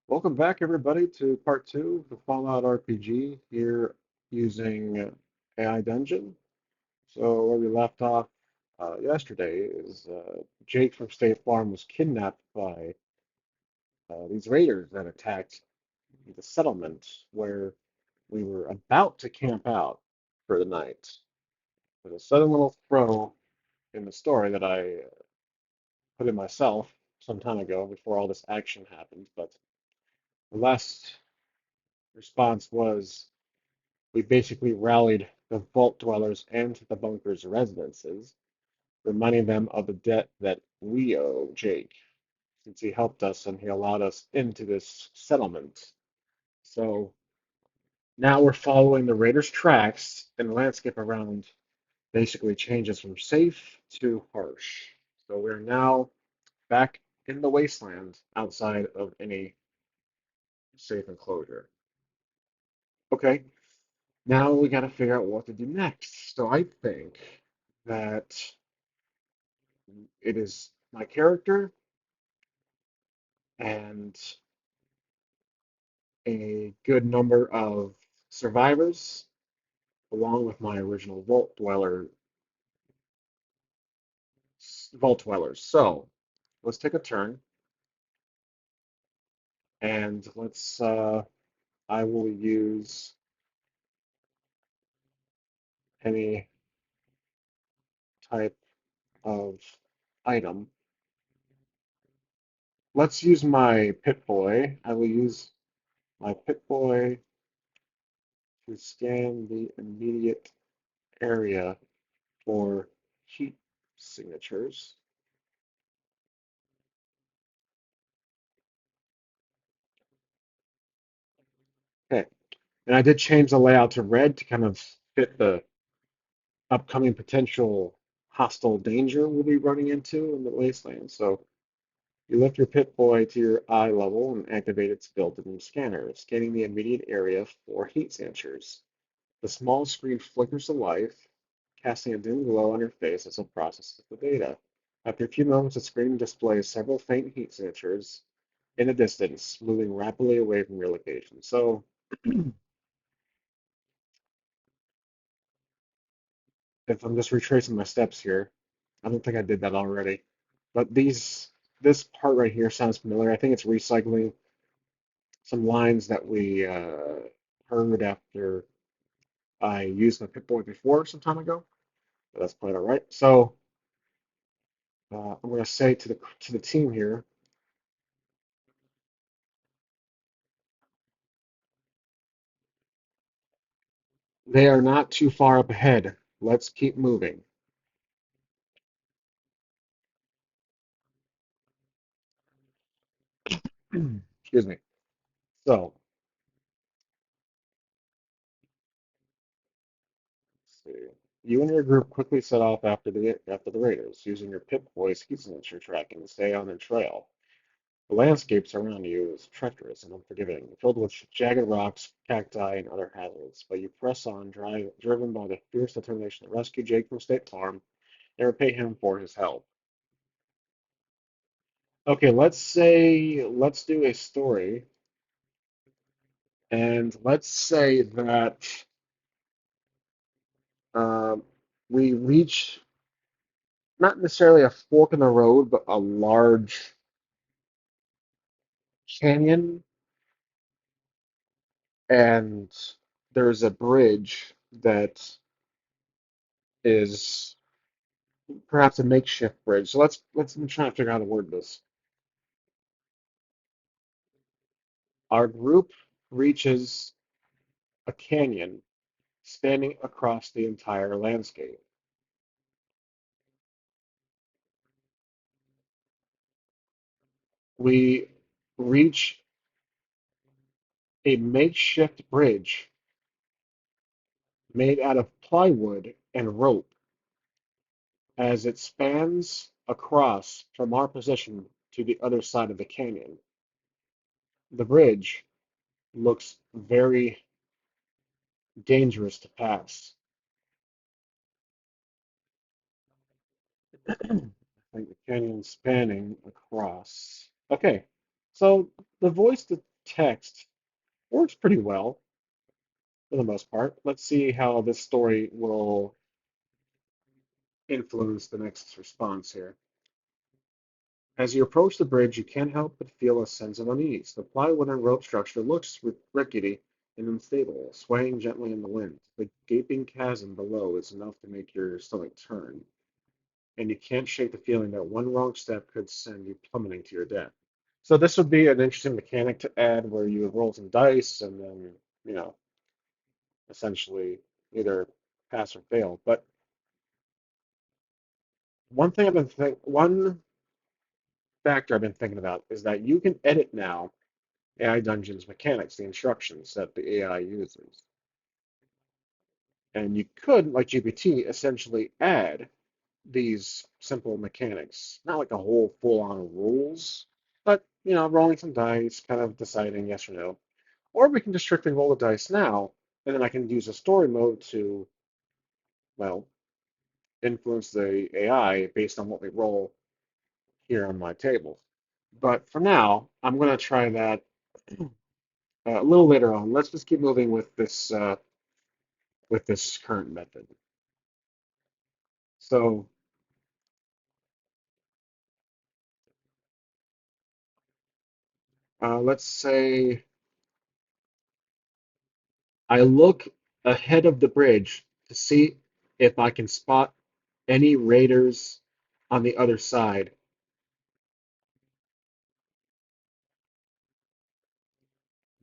Welcome back, everybody, to part two of the Fallout RPG here using AI Dungeon. So, where we left off yesterday is Jake from State Farm was kidnapped by these raiders that attacked the settlement where we were about to camp out for the night. There's a sudden little throw in the story that I put in myself some time ago before all this action happened, but the last response was we basically rallied the vault dwellers and the bunker's residences, reminding them of the debt that we owe Jake, since he helped us and he allowed us into this settlement. So now we're following the raiders' tracks, and the landscape around basically changes from safe to harsh. So we're now back in the wasteland outside of any safe enclosure. Okay, now we got to figure out what to do next. So I think that it is my character and a good number of survivors, along with my original vault dwellers. So let's take a turn and let's. I will use any type of item. Let's use my Pit Boy. I will use my Pit Boy to scan the immediate area for heat signatures. Okay. And I did change the layout to red to kind of fit the upcoming potential hostile danger we'll be running into in the wasteland. So you lift your Pip-Boy to your eye level and activate its built-in scanner, scanning the immediate area for heat signatures. The small screen flickers to life, casting a dim glow on your face as it processes the data. After a few moments, the screen displays several faint heat signatures in the distance, moving rapidly away from your location. So if I'm just retracing my steps here, I don't think I did that already. But this part right here sounds familiar. I think it's recycling some lines that we heard after I used my Pip-Boy before some time ago. But that's quite all right. So I'm going to say to the team here, they are not too far up ahead. Let's keep moving. Excuse me. So let's see. You and your group quickly set off after the raiders, using your Pip-Boy's heat signature tracking to stay on their trail. The landscapes around you is treacherous and unforgiving, filled with jagged rocks, cacti, and other hazards, but you press on, driven by the fierce determination to rescue Jake from State Farm and repay him for his help. Okay, let's do a story, and let's say that um, we reach not necessarily a fork in the road, but a large canyon, and there's a bridge that is perhaps a makeshift bridge. So let's I'm trying to figure out how to word this. Our group reaches a canyon spanning across the entire landscape. We reach a makeshift bridge made out of plywood and rope as it spans across from our position to the other side of the canyon. The bridge looks very dangerous to pass. I think the canyon's spanning across. Okay, so the voice that text works pretty well for the most part. Let's see how this story will influence the next response here. As you approach the bridge, you can't help but feel a sense of unease. The plywood and rope structure looks rickety and unstable, swaying gently in the wind. The gaping chasm below is enough to make your stomach turn, and you can't shake the feeling that one wrong step could send you plummeting to your death. So this would be an interesting mechanic to add where you roll some dice and then, you know, essentially either pass or fail. But one factor I've been thinking about is that you can edit now AI Dungeons mechanics, the instructions that the AI uses. And you could, like GPT, essentially add these simple mechanics, not like a whole full-on rules, but rolling some dice, kind of deciding yes or no. Or we can just strictly roll the dice now, and then I can use a story mode to, well, influence the AI based on what we roll here on my table. But for now, I'm going to try that a little later on. Let's just keep moving with this current method. So let's say I look ahead of the bridge to see if I can spot any raiders on the other side.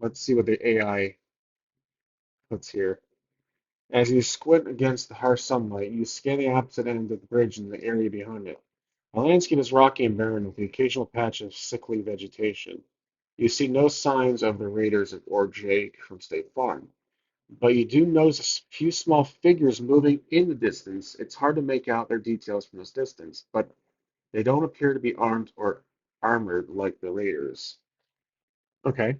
Let's see what the AI puts here. As you squint against the harsh sunlight, you scan the opposite end of the bridge and the area behind it. The landscape is rocky and barren with the occasional patch of sickly vegetation. You see no signs of the raiders or Jake from State Farm, but you do notice a few small figures moving in the distance. It's hard to make out their details from this distance, but they don't appear to be armed or armored like the raiders. Okay.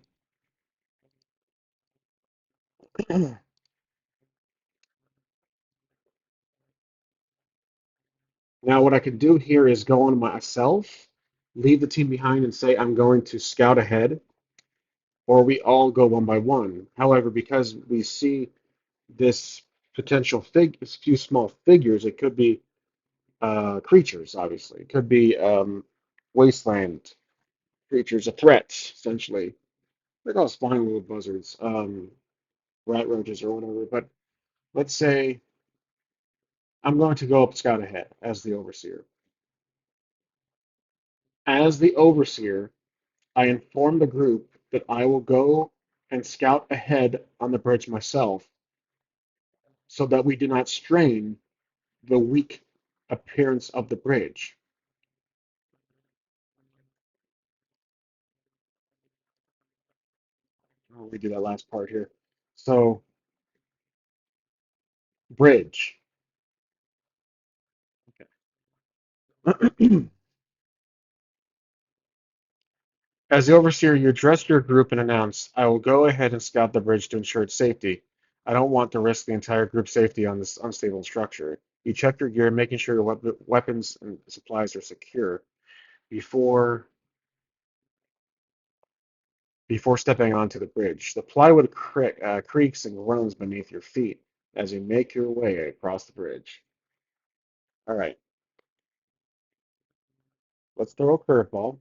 Now, what I could do here is go on myself, leave the team behind, and say I'm going to scout ahead, or we all go one by one. However, because we see this potential few small figures, it could be creatures, obviously. It could be wasteland creatures, a threat, essentially. They're called spine little buzzards, rat roaches or whatever. But let's say I'm going to go up scout ahead as the overseer. As the overseer, I inform the group that I will go and scout ahead on the bridge myself so that we do not strain the weak appearance of the bridge. I'll redo that last part here. So, bridge. Okay. As the overseer, you address your group and announce, I will go ahead and scout the bridge to ensure its safety. I don't want to risk the entire group's safety on this unstable structure. You check your gear, making sure your weapons and supplies are secure before before stepping onto the bridge. The plywood creaks and groans beneath your feet as you make your way across the bridge. All right, let's throw a curveball.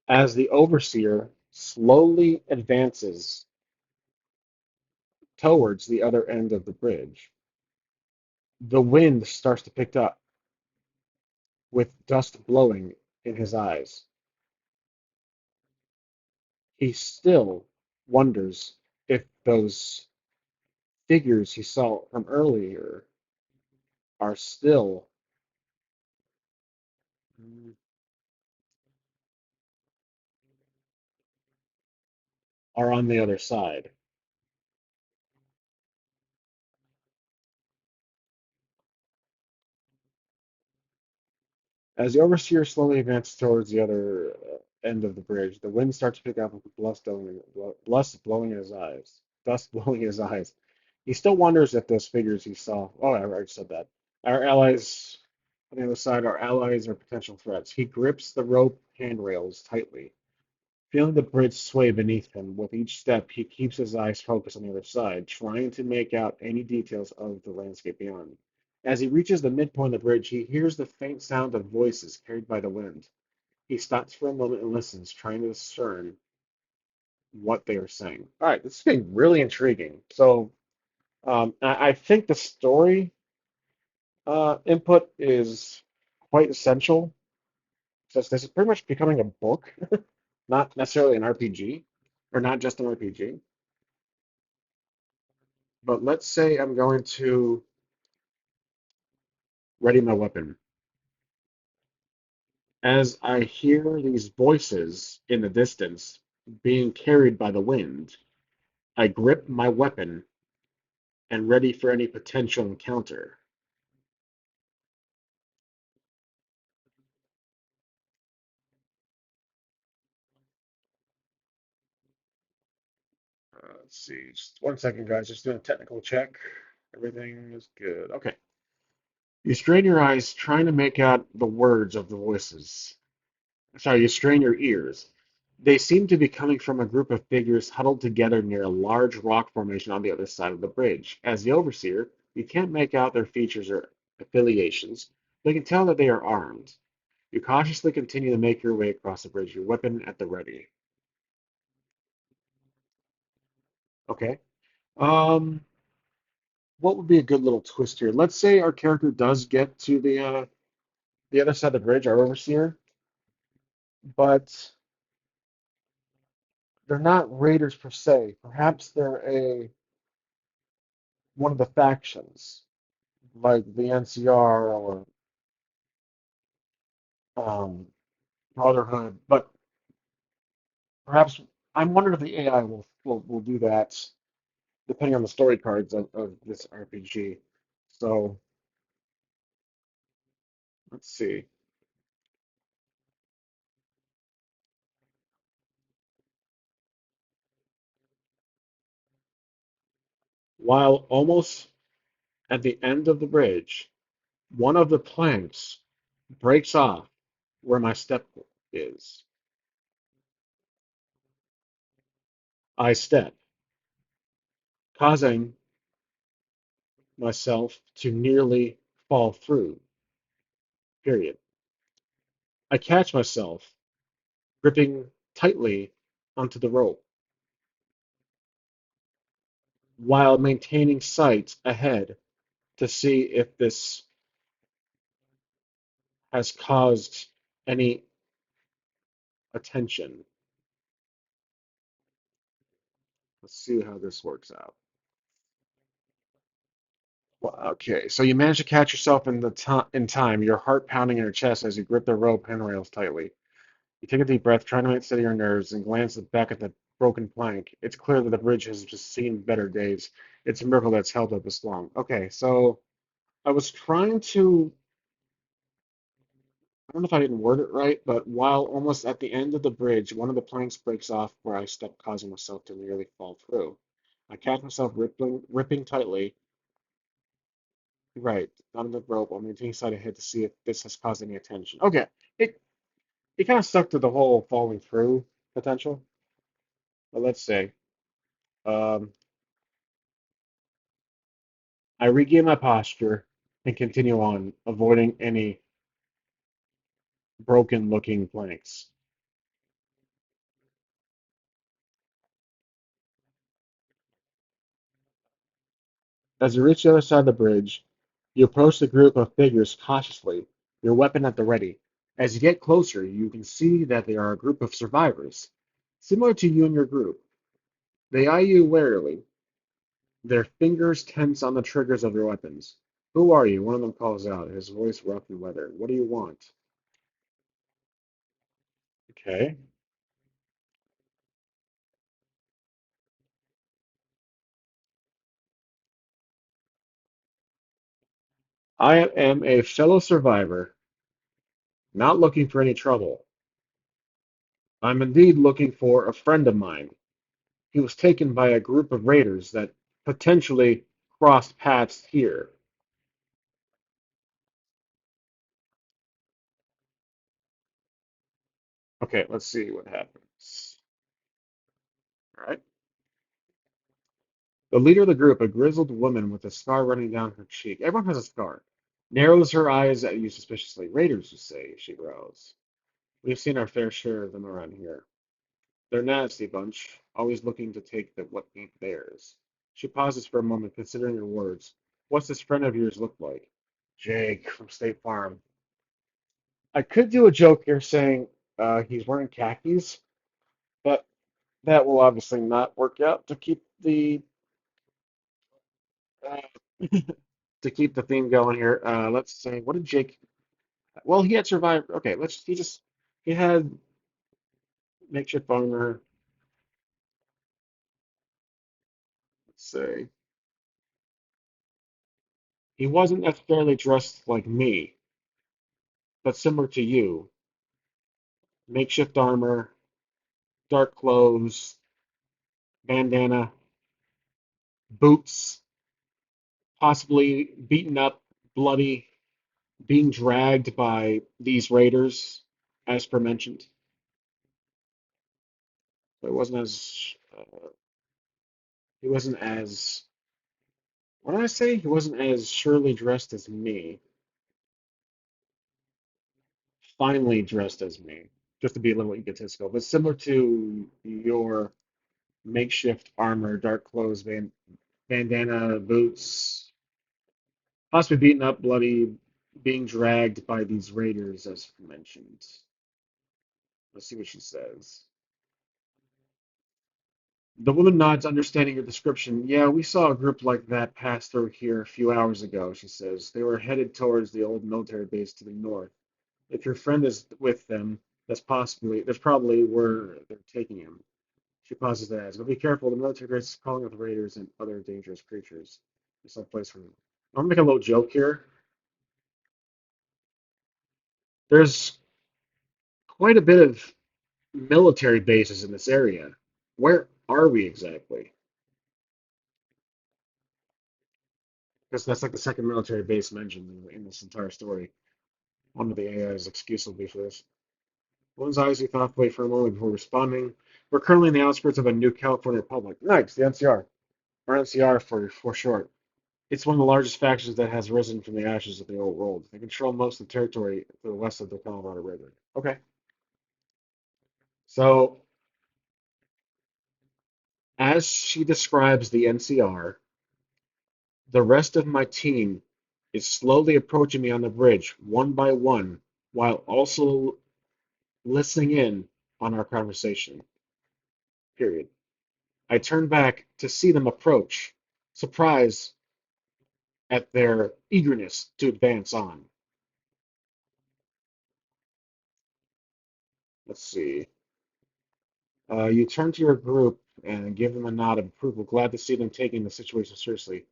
As the overseer slowly advances towards the other end of the bridge, the wind starts to pick up with dust blowing in his eyes. He still wonders if those figures he saw from earlier are still are on the other side. As the overseer slowly advances towards the other end of the bridge, the wind starts to pick up with dust blowing in his eyes. Dust blowing in his eyes. He still wonders if those figures he saw. Oh, I already said that. Our allies. On the other side, our allies are potential threats. He grips the rope handrails tightly, feeling the bridge sway beneath him. With each step, he keeps his eyes focused on the other side, trying to make out any details of the landscape beyond. As he reaches the midpoint of the bridge, he hears the faint sound of voices carried by the wind. He stops for a moment and listens, trying to discern what they are saying. All right, this is getting really intriguing. So, I think the story input is quite essential, since this is pretty much becoming a book, not necessarily an RPG, or not just an RPG. But let's say I'm going to ready my weapon. As I hear these voices in the distance being carried by the wind, I grip my weapon and ready for any potential encounter. Let's see, just 1 second, guys. Just doing a technical check. Everything is good. Okay. You strain your eyes, trying to make out the words of the voices. Sorry, you strain your ears. They seem to be coming from a group of figures huddled together near a large rock formation on the other side of the bridge. As the overseer, you can't make out their features or affiliations, but you can tell that they are armed. You cautiously continue to make your way across the bridge, your weapon at the ready. Okay. Um, what would be a good little twist here? Let's say our character does get to the other side of the bridge, our overseer, but they're not raiders per se. Perhaps they're a one of the factions, like the NCR or um, Brotherhood. But perhaps I'm wondering if the AI will do that, depending on the story cards of this RPG. So let's see. While almost at the end of the bridge, one of the planks breaks off where my step is. I step, causing myself to nearly fall through, period. I catch myself gripping tightly onto the rope while maintaining sight ahead to see if this has caused any attention. Let's see how this works out. Well, okay, so you manage to catch yourself in time, your heart pounding in your chest as you grip the rope handrails tightly. You take a deep breath, trying to make steady your nerves, and glance back at the broken plank. It's clear that the bridge has just seen better days. It's a miracle that's held up this long. Okay, so I was trying to, I don't know if I didn't word it right, but while almost at the end of the bridge, one of the planks breaks off where I step, causing myself to nearly fall through. I catch myself ripping tightly, right, on the rope. I'm maintaining side ahead to see if this has caused any attention. Okay, it it kind of stuck to the whole falling through potential, but let's say. Um, I regain my posture and continue on, avoiding any broken looking planks. As you reach the other side of the bridge, you approach the group of figures cautiously, your weapon at the ready. As you get closer, you can see that they are a group of survivors, similar to you and your group. They eye you warily, their fingers tense on the triggers of your weapons. Who are you? One of them calls out, his voice rough and weathered. What do you want? Okay. I am a fellow survivor, not looking for any trouble. I'm indeed looking for a friend of mine. He was taken by a group of raiders that potentially crossed paths here. Okay, let's see what happens. All right. The leader of the group, a grizzled woman with a scar running down her cheek. Everyone has a scar. Narrows her eyes at you suspiciously. Raiders, you say, she growls. We've seen our fair share of them around here. They're a nasty bunch, always looking to take what ain't theirs. She pauses for a moment, considering her words. What's this friend of yours look like? Jake from State Farm. I could do a joke here saying he's wearing khakis, but that will obviously not work out uh, to keep the theme going here. Let's say, what did Jake? Well, he had survived. Okay, he had makeshift armor. Let's say he wasn't necessarily dressed like me, but similar to you. Makeshift armor, dark clothes, bandana, boots, possibly beaten up, bloody, being dragged by these raiders, as per mentioned. So he wasn't as, what did I say? He wasn't as surely dressed as me, finely dressed as me, just to be a little egotistical, but similar to your makeshift armor, dark clothes, bandana, boots, possibly beaten up, bloody, being dragged by these raiders, as mentioned. Let's see what she says. The woman nods, understanding your description. Yeah, we saw a group like that pass through here a few hours ago, she says. They were headed towards the old military base to the north. If your friend is with them, that's probably where they're taking him. She pauses to ask, but be careful, the military base is calling out the raiders and other dangerous creatures. There's no place for them. I'm gonna make a little joke here. There's quite a bit of military bases in this area. Where are we exactly? Because that's like the second military base mentioned in this entire story. One of the AI's excuse will be for this. One's eyes he thoughtfully for a moment before responding. We're currently in the outskirts of a new California republic. Nice, the NCR. Or NCR for short. It's one of the largest factions that has risen from the ashes of the old world. They control most of the territory to the west of the Colorado River. Okay. So, as she describes the NCR, the rest of my team is slowly approaching me on the bridge, one by one, while also listening in on our conversation. Period. I turn back to see them approach, surprised at their eagerness to advance on. Let's see. You turn to your group and give them a nod of approval, glad to see them taking the situation seriously.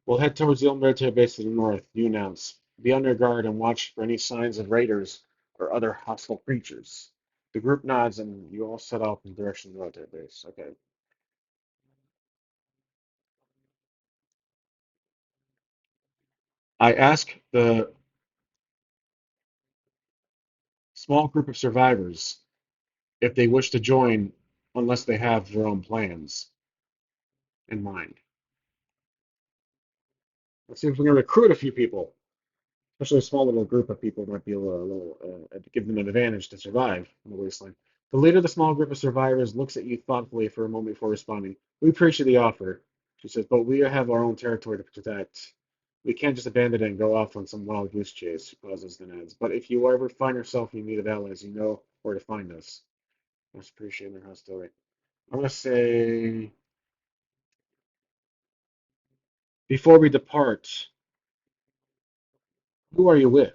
We'll head towards the old military base to the north, you announce. Be on your guard and watch for any signs of raiders or other hostile creatures. The group nods and you all set off in the direction of the military base. Okay. I ask the small group of survivors if they wish to join, unless they have their own plans in mind. Let's see if we can recruit a few people, especially a small little group of people might be give them an advantage to survive in the wasteland. The leader of the small group of survivors looks at you thoughtfully for a moment before responding. We appreciate the offer, she says, but we have our own territory to protect. We can't just abandon it and go off on some wild goose chase, she pauses then adds. But if you ever find yourself in need of allies, you know where to find us. Most appreciate their hostility. I'm gonna say before we depart, who are you with?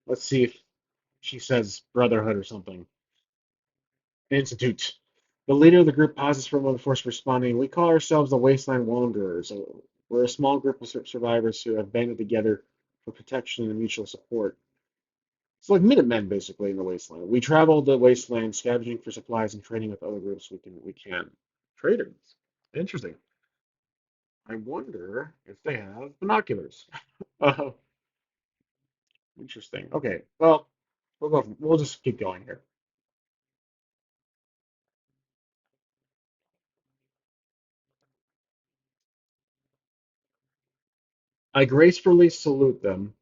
Let's see if she says Brotherhood or something. Institute. The leader of the group pauses for a moment before responding. We call ourselves the Wasteland Wanderers. We're a small group of survivors who have banded together for protection and mutual support. It's like Minutemen, basically, in the Wasteland. We travel the Wasteland, scavenging for supplies and trading with other groups we can. Traders. Interesting. I wonder if they have binoculars. Uh, Interesting. Okay. Well, We'll just keep going here. I gracefully salute them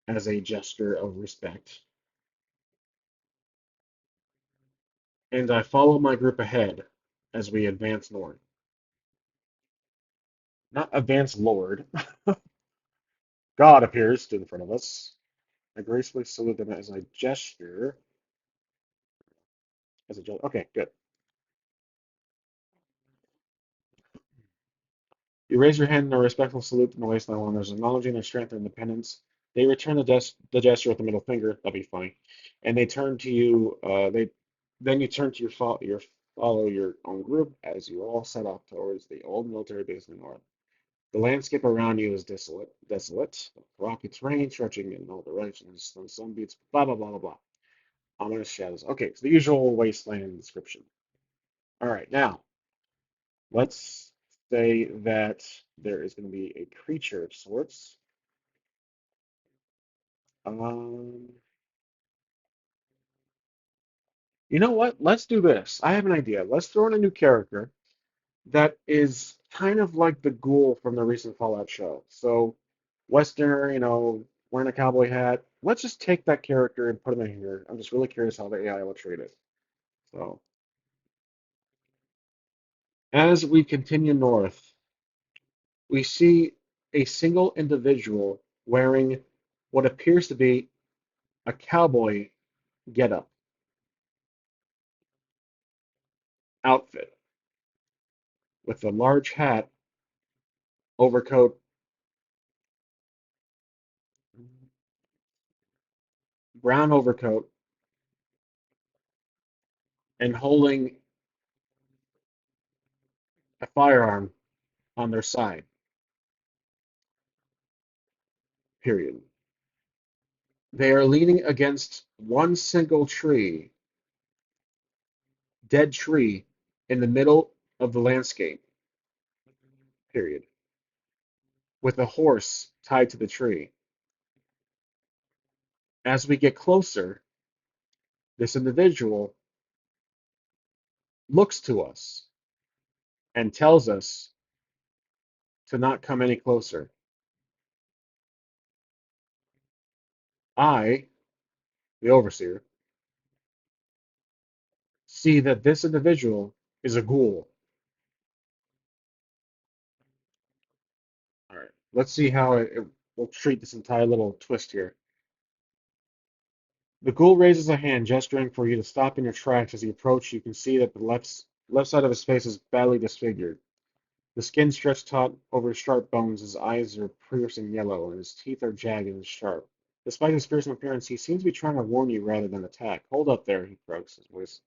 as a gesture of respect, and I follow my group ahead as we advance north. Not advance Lord. God appears in front of us. I gracefully salute them as a gesture. Okay, good. You raise your hand in a respectful salute to the waistline runners, acknowledging their strength and independence. They return the gesture with the middle finger. That'd be funny. And they turn to you. Then you turn to your follow your own group as you all set off towards the old military base in the north. The landscape around you is desolate, rocky terrain stretching in all directions. Some beats, blah blah blah blah blah. Ominous shadows. Okay, it's the usual wasteland description. All right, now let's say that there is going to be a creature of sorts. Um, you know what? Let's do this. I have an idea. Let's throw in a new character that is kind of like the ghoul from the recent Fallout show. So, Westerner, wearing a cowboy hat. Let's just take that character and put him in here. I'm just really curious how the AI will treat it. So, as we continue north, we see a single individual wearing what appears to be a cowboy getup outfit with a large hat, overcoat, brown overcoat, and holding a firearm on their side, period. They are leaning against one single tree, dead tree, in the middle of the landscape, period, with a horse tied to the tree. As we get closer, this individual looks to us and tells us to not come any closer. I, the overseer, see that this individual is a ghoul. All right, let's see how it will treat this entire little twist here. The ghoul raises a hand, gesturing for you to stop in your tracks. As you approach, you can see that the left side of his face is badly disfigured. The skin stretched taut over sharp bones, his eyes are piercing yellow, and his teeth are jagged and sharp. Despite his fearsome appearance, he seems to be trying to warn you rather than attack. Hold up there, he croaks, his voice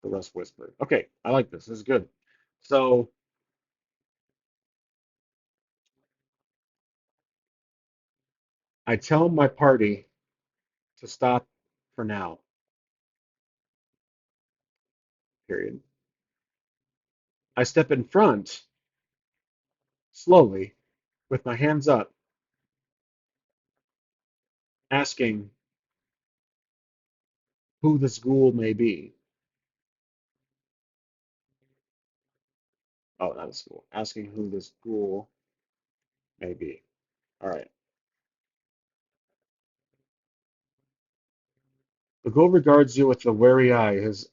the rest whispered. Okay, I like this. This is good. So I tell my party to stop for now, period. I step in front, slowly, with my hands up, asking who this ghoul may be. Oh, not a school. Asking who this ghoul may be. All right. The ghoul regards you with a wary eye, his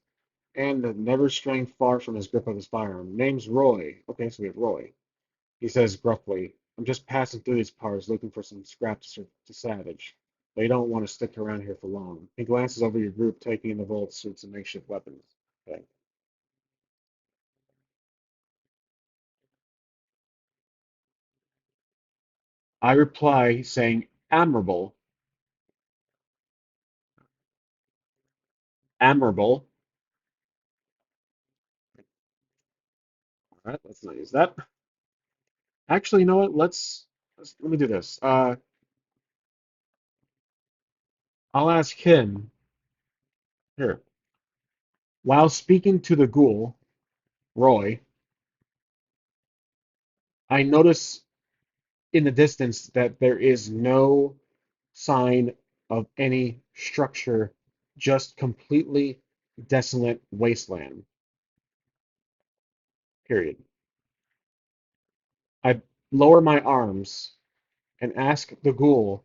hand never straying far from his grip of his firearm. Name's Roy. Okay, so we have Roy. He says gruffly, I'm just passing through these parts looking for some scrap to salvage. But you don't want to stick around here for long. He glances over your group, taking in the vault suits and makeshift weapons. Okay. I reply, saying, admirable, admirable. All right, let's not use that. Actually, you know what? Let me do this. I'll ask him here. While speaking to the ghoul, Roy, I notice in the distance that there is no sign of any structure, just completely desolate wasteland. Period. I lower my arms and ask the ghoul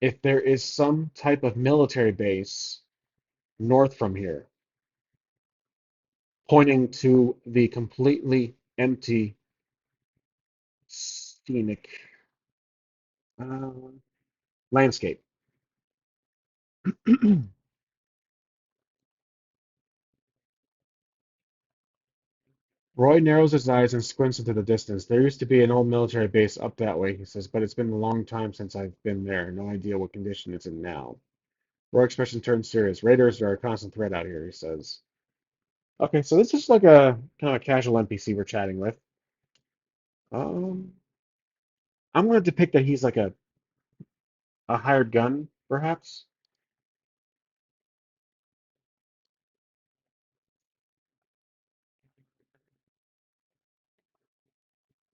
if there is some type of military base north from here, pointing to the completely empty, scenic uh, landscape. Roy narrows his eyes and squints into the distance. There used to be an old military base up that way, he says, but it's been a long time since I've been there. No idea what condition it's in now. Roy's expression turns serious. Raiders are a constant threat out here, he says. Okay, so this is like a kind of a casual NPC we're chatting with. Um, I'm going to depict that he's like a hired gun, perhaps.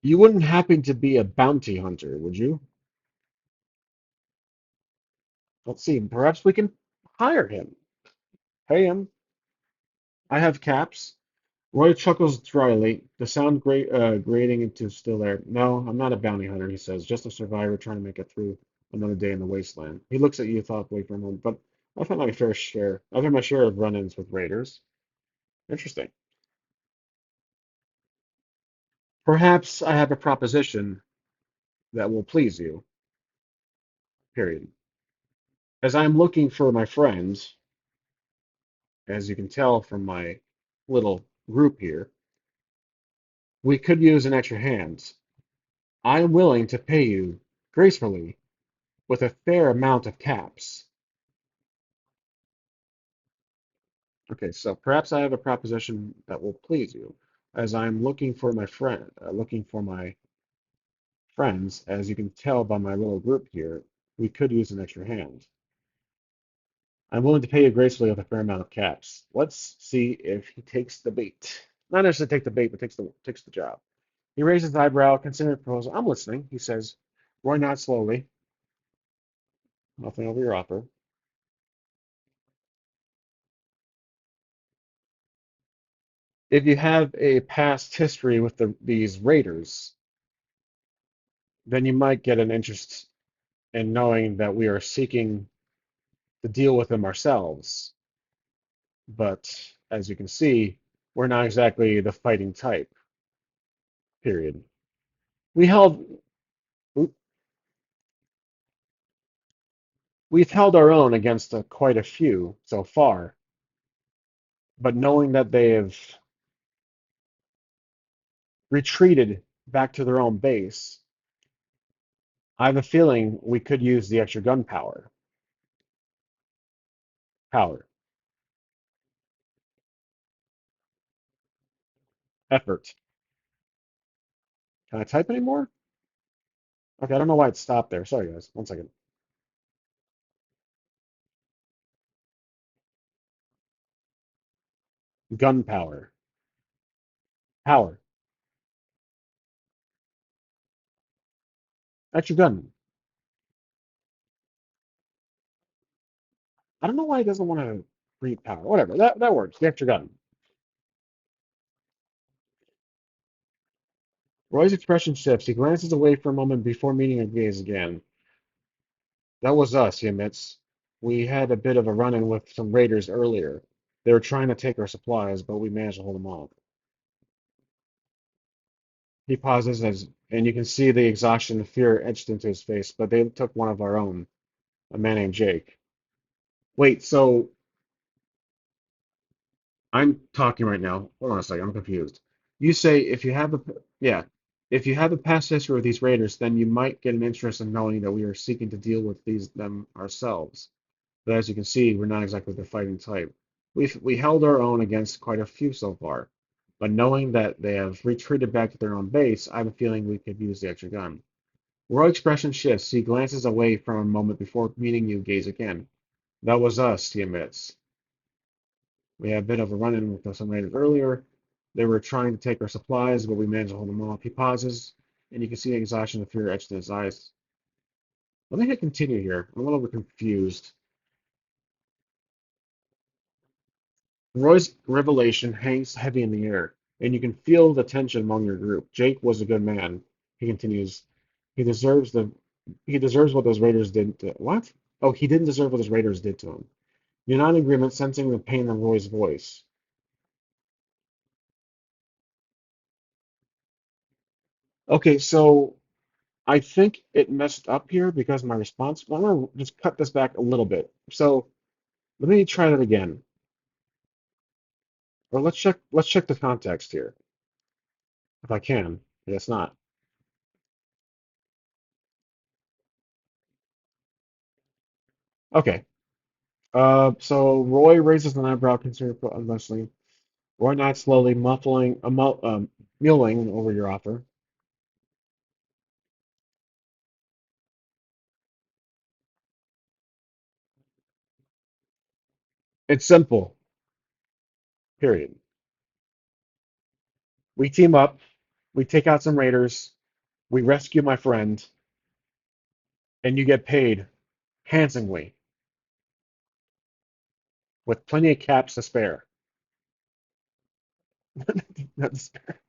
You wouldn't happen to be a bounty hunter, would you? Let's see. Perhaps we can hire him. Pay him. I have caps. Roy chuckles dryly, the sound grating into still air. No, I'm not a bounty hunter, he says. Just a survivor trying to make it through another day in the wasteland. He looks at you thoughtfully for a moment, but I've had my share of run-ins with raiders. Interesting. Perhaps I have a proposition that will please you. Period. As I'm looking for my friends, as you can tell from my little group here, we could use an extra hand. I am willing to pay you gracefully with a fair amount of caps. Okay, so perhaps I have a proposition that will please you. As I'm looking for my friends, as you can tell by my little group here, we could use an extra hand. I'm willing to pay you gracefully with a fair amount of caps. Let's see if he takes the bait. Not necessarily take the bait, but takes the job. He raises his eyebrow, considering the proposal. I'm listening, he says. Roy nods slowly. Nothing over your offer. If you have a past history with these raiders, then you might get an interest in knowing that we are seeking to deal with them ourselves. But as you can see, we're not exactly the fighting type, period. We held we've held our own against quite a few so far, but knowing that they have retreated back to their own base, I have a feeling we could use the extra gunpowder. Power. Effort. Can I type anymore? Okay, I don't know why it stopped there. Sorry, guys. One second. Gunpowder. Power. Extra gun. I don't know why he doesn't want to read power. Whatever. That works. The extra gun. Roy's expression shifts. He glances away for a moment before meeting her gaze again. That was us, he admits. We had a bit of a run-in with some raiders earlier. They were trying to take our supplies, but we managed to hold them off. He pauses and you can see the exhaustion and fear etched into his face, but they took one of our own, a man named Jake. Wait, so I'm talking right now. Hold on a second, I'm confused. You say yeah, if you have a past history with these raiders, then you might get an interest in knowing that we are seeking to deal with them ourselves. But as you can see, we're not exactly the fighting type. We held our own against quite a few so far, but knowing that they have retreated back to their own base, I have a feeling we could use the extra gun. Roy's expression shifts. He glances away from a moment before meeting you gaze again. That was us, he admits. We had a bit of a run-in with some raiders earlier. They were trying to take our supplies, but we managed to hold them off. He pauses, and you can see the exhaustion and fear etched in his eyes. Let me hit continue here. I'm a little bit confused. Roy's revelation hangs heavy in the air, and you can feel the tension among your group. Jake was a good man. He continues. He deserves the he deserves what those raiders did to what? Oh, he didn't deserve what those raiders did to him. You're not in agreement, sensing the pain in Roy's voice. Okay, so I think it messed up here because my response. Well, I'm gonna just cut this back a little bit. So let me try that again. Or let's check the context here. If I can. I guess not. Okay. So Roy raises an eyebrow, considering Leslie. Roy nods slowly, mulling over your offer. It's simple. Period. We team up. We take out some raiders. We rescue my friend, and you get paid handsomely with plenty of caps to spare. Not to spare.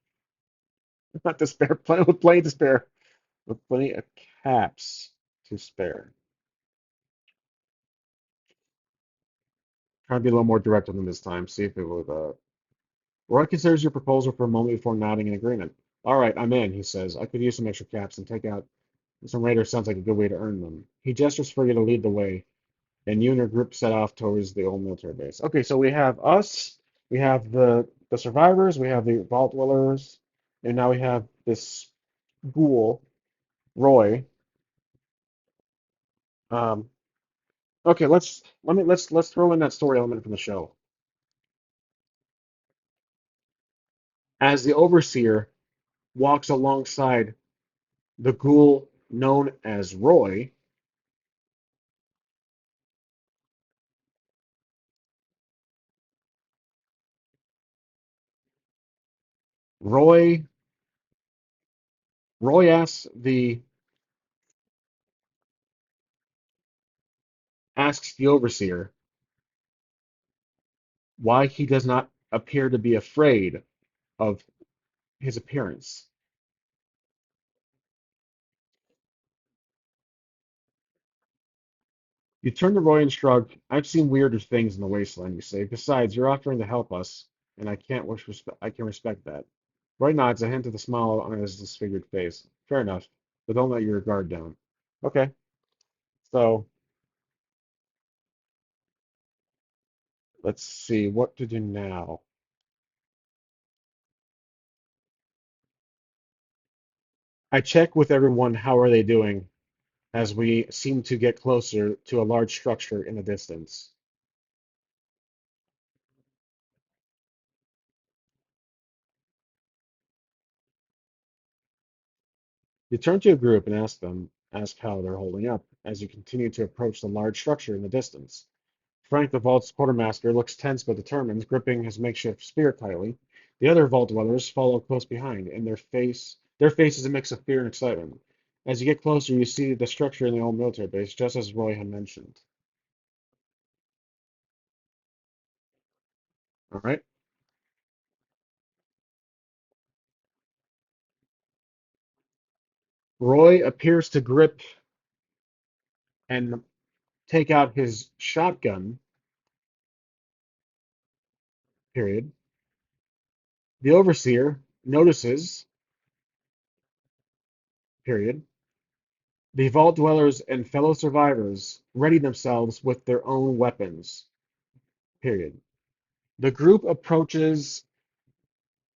Not to spare. Plenty to spare. With plenty of caps to spare. Try to be a little more direct with them this time. See if it would. Roy considers your proposal for a moment before nodding in agreement. All right, I'm in, he says. I could use some extra caps and take out some raiders. Sounds like a good way to earn them. He gestures for you to lead the way, and you and your group set off towards the old military base. Okay, so we have us, we have the survivors, we have the vault dwellers, and now we have this ghoul, Roy. Um, okay, let's throw in that story element from the show. As the overseer walks alongside the ghoul known as Roy, Roy Roy asks the overseer why he does not appear to be afraid of his appearance. You turn to Roy and shrug. I've seen weirder things in the wasteland, you say. Besides, you're offering to help us, and I can respect that. Roy nods, a hint of the smile on his disfigured face. Fair enough, but don't let your guard down. Okay, so let's see what to do now. I check with everyone how are they doing as we seem to get closer to a large structure in the distance. You turn to a group and ask how they're holding up as you continue to approach the large structure in the distance. Frank, the vault's quartermaster, looks tense but determined, gripping his makeshift spear tightly. The other vault dwellers follow close behind, and their face is a mix of fear and excitement. As you get closer, you see the structure in the old military base, just as Roy had mentioned. All right. Roy appears to grip and take out his shotgun, period. The overseer notices, period. The vault dwellers and fellow survivors ready themselves with their own weapons, period. The group approaches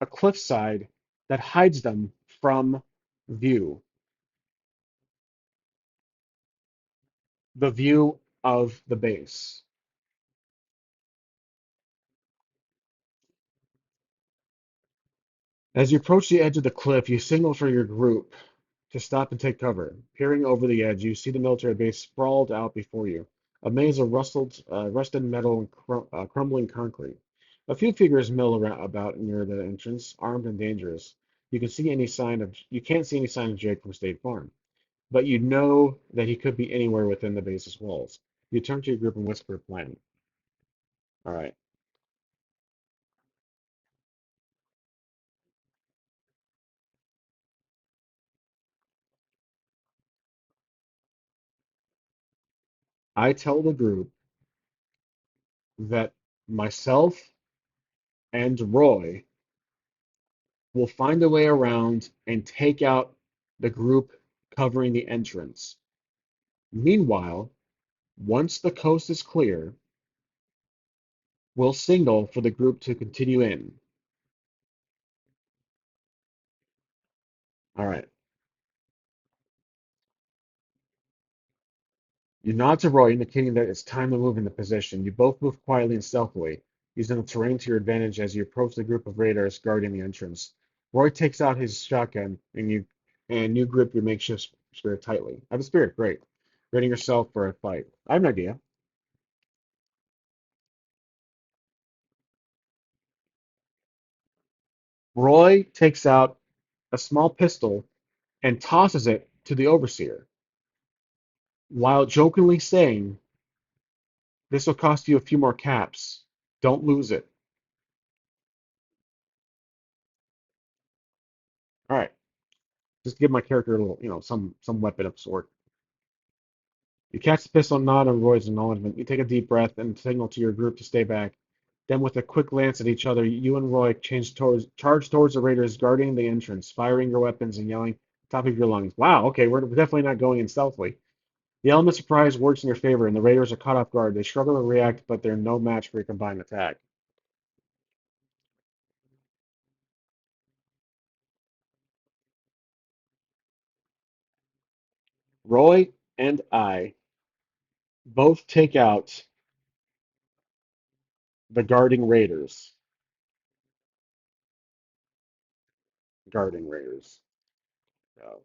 a cliffside that hides them from view, the view of the base. As you approach the edge of the cliff, you signal for your group to stop and take cover. Peering over the edge, you see the military base sprawled out before you, a maze of rusted metal and crumbling concrete. A few figures mill around about near the entrance, armed and dangerous. You can't see any sign of Jake from State Farm. but you know that he could be anywhere within the base's walls. You turn to your group and whisper a plan. All right. I tell the group that myself and Roy will find a way around and take out the group covering the entrance. Meanwhile, once the coast is clear, we'll signal for the group to continue in. All right. You nod to Roy, indicating that it's time to move into position. You both move quietly and stealthily, using the terrain to your advantage as you approach the group of raiders guarding the entrance. Roy takes out his shotgun, and you grip your makeshift spear tightly. I have a spear, great. Readying yourself for a fight. I have an idea. Roy takes out a small pistol and tosses it to the overseer, while jokingly saying, "This will cost you a few more caps. Don't lose it." All right, just give my character a little, some weapon of sort. You catch the pistol nod on Roy's acknowledgement. You take a deep breath and signal to your group to stay back. Then, with a quick glance at each other, you and Roy charge towards the raiders guarding the entrance, firing your weapons and yelling top of your lungs. Wow, okay, we're definitely not going in stealthily. The element of surprise works in your favor, and the raiders are caught off guard. They struggle to react, but they're no match for your combined attack. Roy and I both take out the guarding raiders. Guarding raiders. Guarding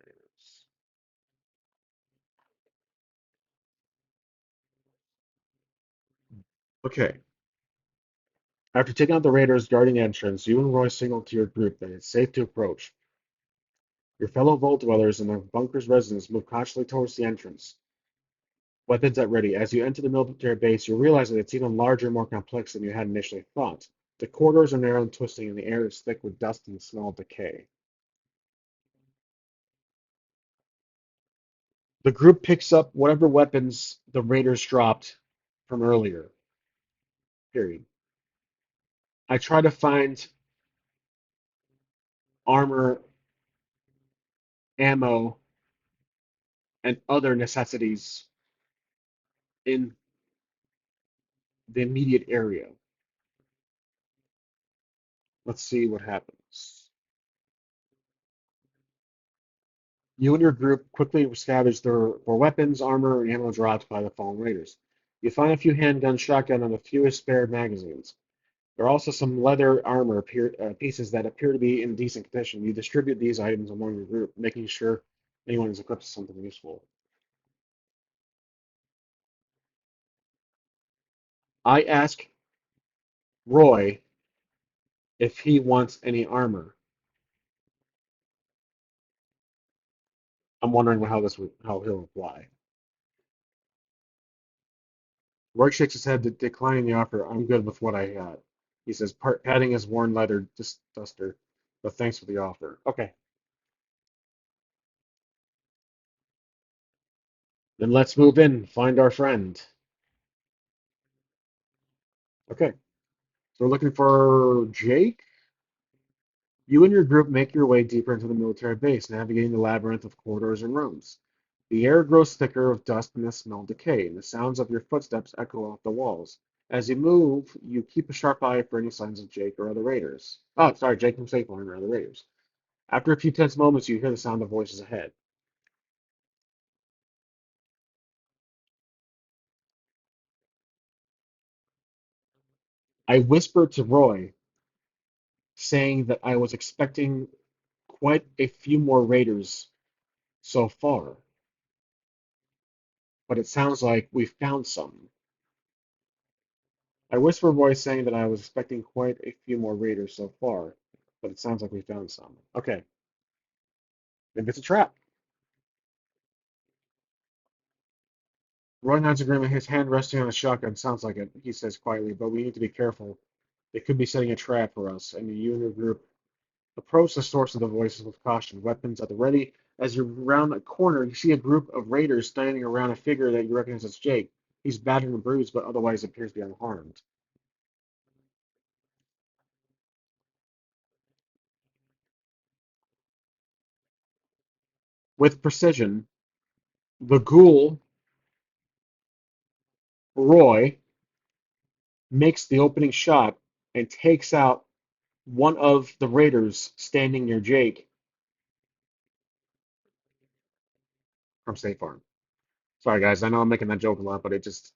raiders. Okay. After taking out the raiders guarding the entrance, you and Roy signal to your group that it's safe to approach. Your fellow Vault dwellers and the bunker's residents move cautiously towards the entrance, weapons at ready. As you enter the military base, you realize that it's even larger and more complex than you had initially thought. The corridors are narrow and twisting, and the air is thick with dust and the smell of decay. The group picks up whatever weapons the raiders dropped from earlier. Period. I try to find armor, ammo, and other necessities in the immediate area. Let's see what happens. You and your group quickly scavenge for weapons, armor, and ammo dropped by the fallen raiders. You find a few handguns, shotgun, and a few spare magazines. There are also some leather armor pieces that appear to be in decent condition. You distribute these items among your group, making sure anyone is equipped with something useful. I ask Roy if he wants any armor. I'm wondering how he'll reply. Roy shakes his head, declining the offer. I'm good with what I got. He says, patting his worn leather duster, but thanks for the offer. Okay, then let's move in, find our friend. Okay, so we're looking for Jake. You and your group make your way deeper into the military base, navigating the labyrinth of corridors and rooms. The air grows thicker with dust and the smell of decay, and the sounds of your footsteps echo off the walls. As you move, you keep a sharp eye for any signs of Jake or other raiders. Oh, sorry, Jake from Safeline or other raiders. After a few tense moments, you hear the sound of voices ahead. I whispered to Roy, saying that I was expecting quite a few more raiders so far, but it sounds like we found some. I whispered Roy, saying that I was expecting quite a few more raiders so far, but it sounds like we found some. Okay, maybe it's a trap. Roy nods agreement, his hand resting on a shotgun. Sounds like it, he says quietly, but we need to be careful. They could be setting a trap for us, and you and your group approach the source of the voices with caution, weapons at the ready. As you round a corner, you see a group of raiders standing around a figure that you recognize as Jake. He's battered and bruised, but otherwise appears to be unharmed. With precision, the ghoul, Roy, makes the opening shot and takes out one of the raiders standing near Jake from State Farm. Sorry, guys, I know I'm making that joke a lot, but it's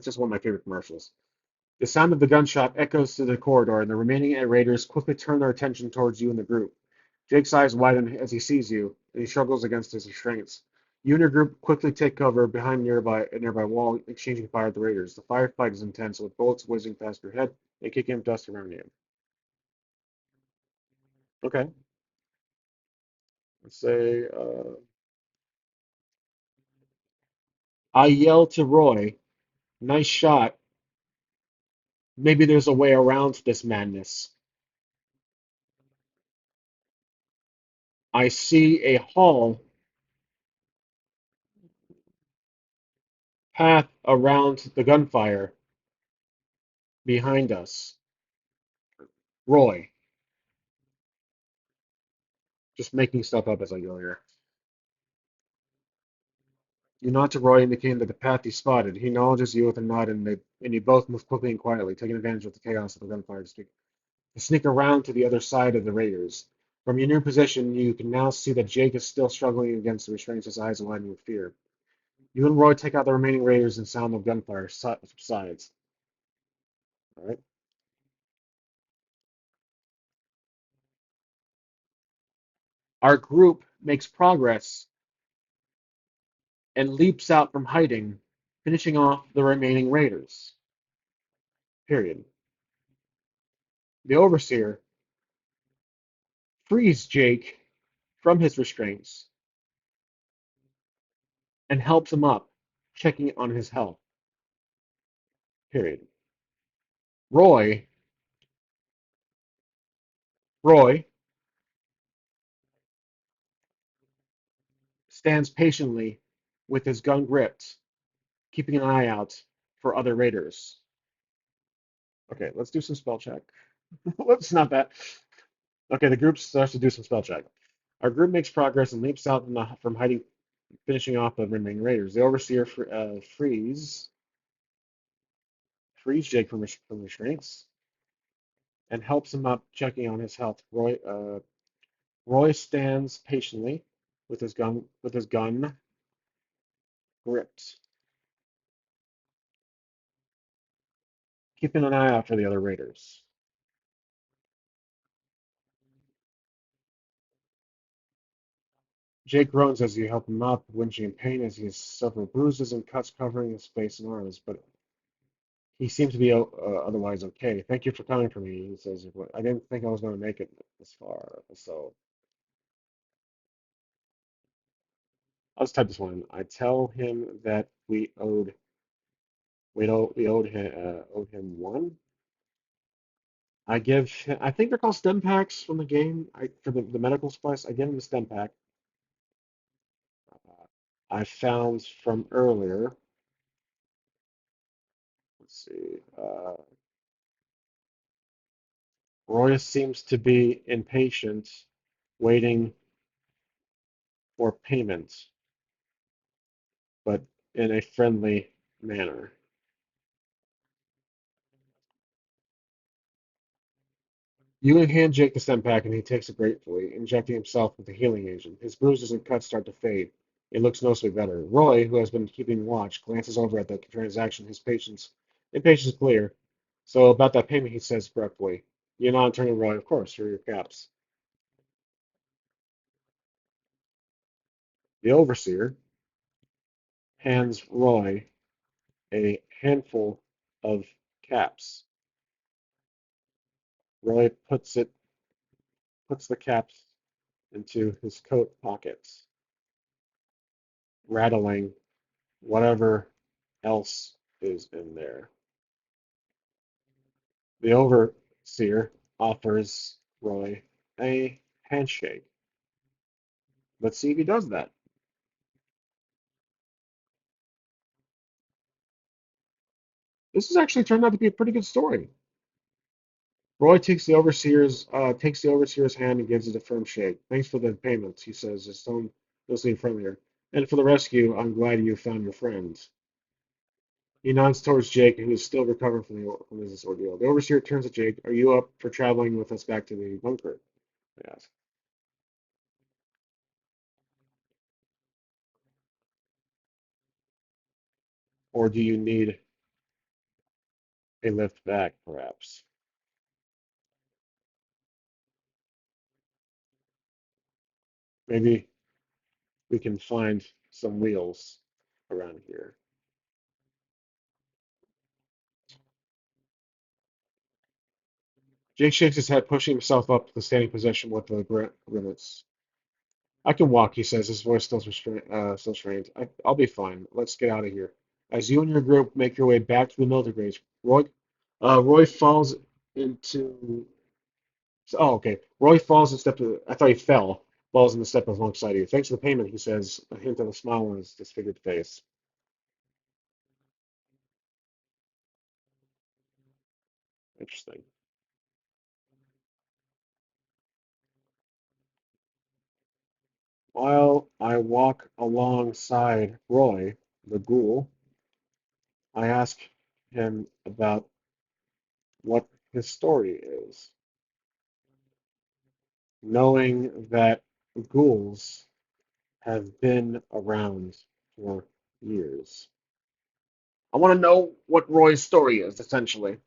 just one of my favorite commercials. The sound of the gunshot echoes through the corridor, and the remaining raiders quickly turn their attention towards you and the group. Jake's eyes widen as he sees you, and he struggles against his restraints. You and your group quickly take cover behind a nearby wall, exchanging fire with the raiders. The firefight is intense, with bullets whizzing past your head and kicking up dust around you. Okay, let's say I yell to Roy, "Nice shot. Maybe there's a way around this madness." I see a hall path around the gunfire behind us. Roy, just making stuff up as I go here. You nod to Roy, indicating that the path he spotted. He acknowledges you with a nod, and you both move quickly and quietly, taking advantage of the chaos of the gunfire to sneak around to the other side of the raiders. From your new position, you can now see that Jake is still struggling against the restraints, his eyes widening with fear. You and Roy take out the remaining raiders, and sound of gunfire subsides. All right. Our group makes progress and leaps out from hiding, finishing off the remaining raiders. Period. The overseer frees Jake from his restraints and helps him up, checking on his health. Period. Roy, Roy stands patiently with his gun gripped, keeping an eye out for other raiders. Okay, let's do some spell check. Whoops, not that. Okay, the group starts to do some spell check. Our group makes progress and leaps out from hiding, finishing off the remaining raiders. The overseer frees Jake from restraints and helps him up, checking on his health. Roy stands patiently with his gun gripped, keeping an eye out for the other raiders. Jake groans as you help him up, wrenching in pain as he has several bruises and cuts covering his face and arms, but he seems to be otherwise okay. Thank you for coming for me, he says. I didn't think I was going to make it this far, so I'll just type this one in. I tell him that owed him one. I think they're called stem packs from the game. For the medical supplies, I give him a stem pack. I found from earlier. Let's see. Roy seems to be impatient, waiting for payment, but in a friendly manner. You hand Jake the stem pack, and he takes it gratefully, injecting himself with the healing agent. His bruises and cuts start to fade. It looks noticeably better. Roy, who has been keeping watch, glances over at the transaction. Impatience is clear. So about that payment, he says gruffly. You're not turning Roy, of course, for your caps. The overseer hands Roy a handful of caps. Roy puts it puts the caps into his coat pockets, rattling whatever else is in there. The overseer offers Roy a handshake. Let's see if he does that. This has actually turned out to be a pretty good story. Roy takes the overseer's hand and gives it a firm shake. Thanks for the payments, he says, his tone listening friendlier. And for the rescue, I'm glad you found your friends. He nods towards Jake, who is still recovering from this ordeal. The overseer turns to Jake. Are you up for traveling with us back to the bunker? Yes. Or do you need a lift back, perhaps? Maybe we can find some wheels around here. Jake shakes his head, pushing himself up to the standing position with the grimace. I can walk, he says, his voice still strained. I'll be fine. Let's get out of here. As you and your group make your way back to the military base, Roy falls into. Oh, okay. Roy falls and step. I thought he fell. Falls in the step alongside you. Thanks for the payment, he says, a hint of a smile on his disfigured face. Interesting. While I walk alongside Roy, the ghoul, I ask him about what his story is, knowing that ghouls have been around for years. I want to know what Roy's story is, essentially.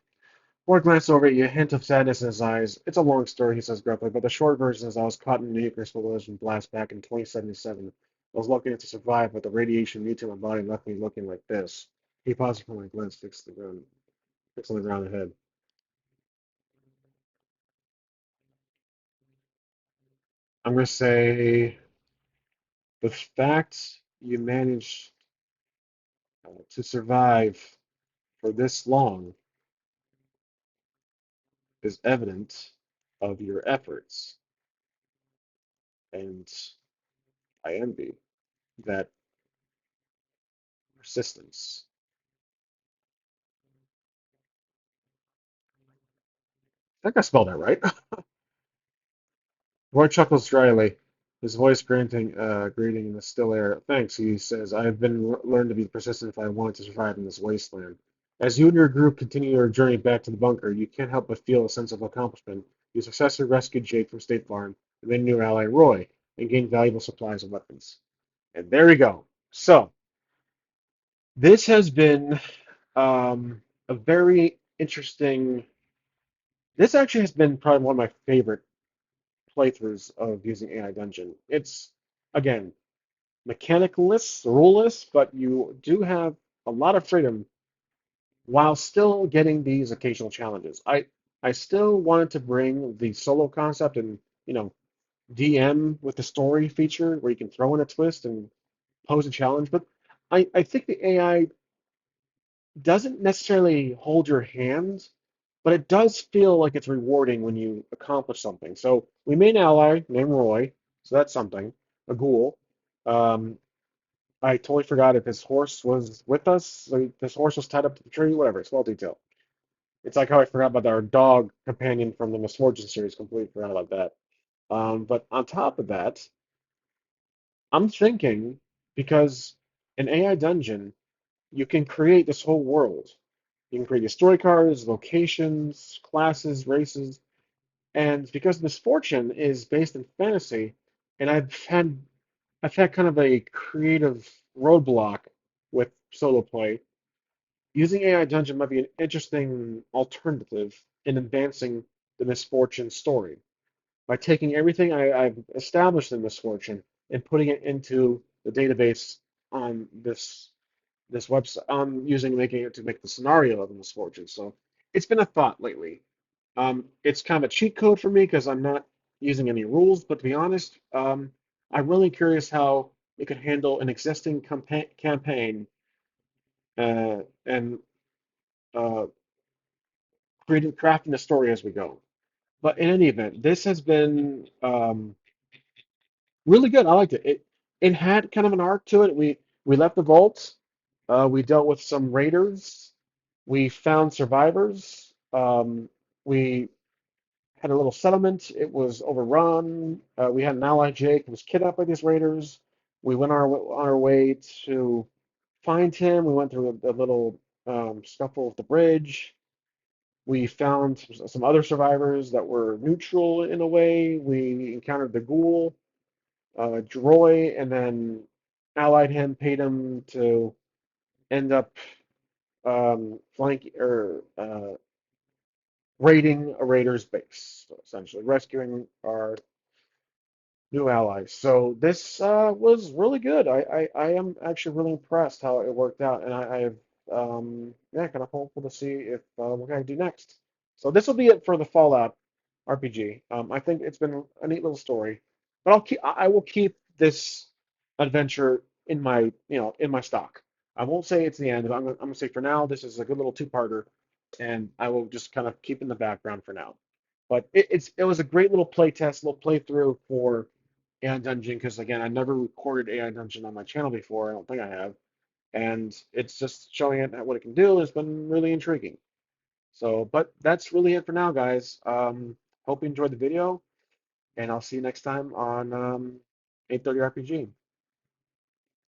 Roy glances over at you, a hint of sadness in his eyes. It's a long story, he says gruffly, but the short version is I was caught in a nuclear explosion blast back in 2077. I was lucky enough to survive, but the radiation mutated my body and left me looking like this. He pauses for my glance, fixed on the ground ahead. I'm going to say the fact you managed to survive for this long is evident of your efforts, and I envy that persistence. I think I spelled that right. Roy chuckles dryly, his voice grating in the still air. Thanks, he says. I've been learned to be persistent if I want to survive in this wasteland. As you and your group continue your journey back to the bunker, you can't help but feel a sense of accomplishment. You successfully rescued Jake from State Farm and then new ally Roy, and gained valuable supplies and weapons. And there we go. So this has been a very interesting. This actually has been probably one of my favorite playthroughs of using AI Dungeon. It's again mechanicless, ruleless, but you do have a lot of freedom while still getting these occasional challenges. I still wanted to bring the solo concept and DM with the story feature where you can throw in a twist and pose a challenge, but I think the AI doesn't necessarily hold your hand, but it does feel like it's rewarding when you accomplish something. So we made an ally named Roy, so that's something, a ghoul. Um, I totally forgot if his horse was with us. Like, his horse was tied up to the tree, whatever. Small detail. It's like how I forgot about our dog companion from the Misfortune series. Completely forgot about that. But on top of that, I'm thinking because in AI Dungeon, you can create this whole world. You can create your story cards, locations, classes, races, and because Misfortune is based in fantasy, and I've had kind of a creative roadblock with solo play. Using AI Dungeon might be an interesting alternative in advancing the Misfortune story by taking everything I've established in Misfortune and putting it into the database on this website. I'm using making it to make the scenario of the Misfortune. So it's been a thought lately. It's kind of a cheat code for me because I'm not. using any rules, but to be honest, I'm really curious how it could handle an existing campaign and uh, crafting the story as we go. But in any event, this has been really good. I liked it. It had kind of an arc to it. We left the vault. We dealt with some raiders. We found survivors. We had a little settlement. It was overrun. We had an ally, Jake, who was kidnapped by these raiders. We went on our way to find him. We went through a little scuffle with the bridge. We found some other survivors that were neutral in a way. We encountered the ghoul, Droy, and then allied him, paid him to end up flank or raiding a raider's base, so essentially rescuing our new allies. So this was really good. I am actually really impressed how it worked out, and I have yeah, kind of hopeful to see if what I do next. So this will be it for the Fallout RPG. I think it's been a neat little story, but I will keep this adventure in my in my stock. I won't say it's the end, but I'm gonna say for now this is a good little two-parter, and I will just kind of keep in the background for now. But it was a great little play test, little playthrough for AI Dungeon because again, I never recorded AI Dungeon on my channel before. I don't think I have, and it's just showing it what it can do has been really intriguing. So, but that's really it for now, guys. Hope you enjoyed the video, and I'll see you next time on 830 RPG.